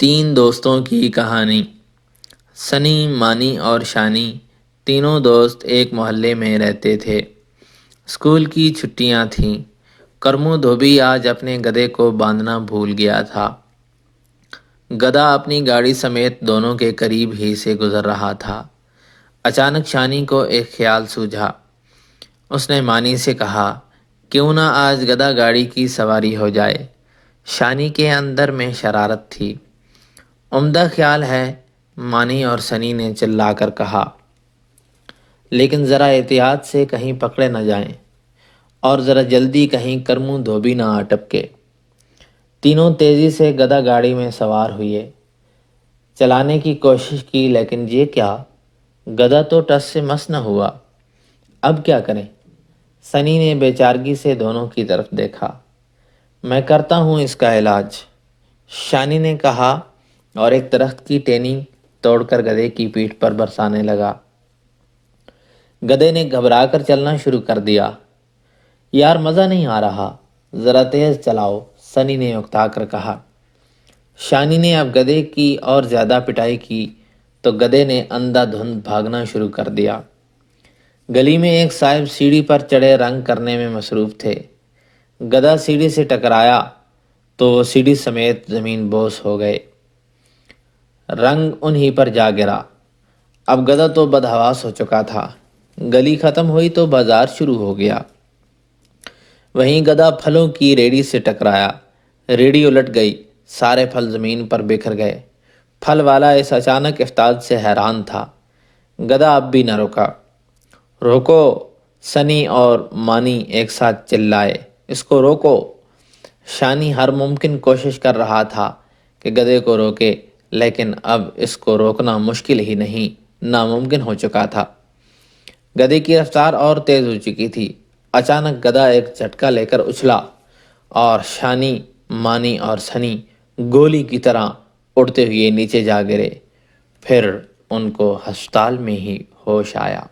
تین دوستوں کی کہانی۔ سنی، مانی اور شانی تینوں دوست ایک محلے میں رہتے تھے۔ اسکول کی چھٹیاں تھیں۔ کرمو دھوبی آج اپنے گدھے کو باندھنا بھول گیا تھا۔ گدھا اپنی گاڑی سمیت دونوں کے قریب ہی سے گزر رہا تھا۔ اچانک شانی کو ایک خیال سوجھا۔ اس نے مانی سے کہا، کیوں نہ آج گدھا گاڑی کی سواری ہو جائے؟ شانی کے اندر میں شرارت تھی۔ عمدہ خیال ہے، مانی اور سنی نے چلا کر کہا، لیکن ذرا احتیاط سے کہیں پکڑے نہ جائیں، اور ذرا جلدی کہیں کرمو دھوبی نہ اٹپکے۔ تینوں تیزی سے گدھا گاڑی میں سوار ہوئے۔ چلانے کی کوشش کی، لیکن یہ کیا، گدھا تو ٹس سے مس نہ ہوا۔ اب کیا کریں؟ سنی نے بے چارگی سے دونوں کی طرف دیکھا۔ میں کرتا ہوں اس کا علاج، شانی نے کہا، اور ایک درخت کی ٹہنی توڑ کر گدھے کی پیٹھ پر برسانے لگا۔ گدھے نے گھبرا کر چلنا شروع کر دیا۔ یار مزہ نہیں آ رہا، ذرا تیز چلاؤ، سنی نے اکتا کر کہا۔ شانی نے اب گدھے کی اور زیادہ پٹائی کی تو گدھے نے اندھا دھند بھاگنا شروع کر دیا۔ گلی میں ایک صاحب سیڑھی پر چڑھے رنگ کرنے میں مصروف تھے۔ گدھا سیڑھی سے ٹکرایا تو وہ سیڑھی سمیت زمین بوس ہو گئے۔ رنگ انہی پر جا گرا۔ اب گدھا تو بدحواس ہو چکا تھا۔ گلی ختم ہوئی تو بازار شروع ہو گیا۔ وہیں گدھا پھلوں کی ریڑھی سے ٹکرایا۔ ریڑھی الٹ گئی، سارے پھل زمین پر بکھر گئے۔ پھل والا اس اچانک افتاد سے حیران تھا۔ گدھا اب بھی نہ رکا۔ روکو! سنی اور مانی ایک ساتھ چلائے، اس کو روکو! شانی ہر ممکن کوشش کر رہا تھا کہ گدھے کو روکے، لیکن اب اس کو روکنا مشکل ہی نہیں، ناممکن ہو چکا تھا۔ گدھے کی رفتار اور تیز ہو چکی تھی۔ اچانک گدھا ایک جھٹکا لے کر اچھلا اور شانی، مانی اور سنی گولی کی طرح اڑتے ہوئے نیچے جا گرے۔ پھر ان کو ہسپتال میں ہی ہوش آیا۔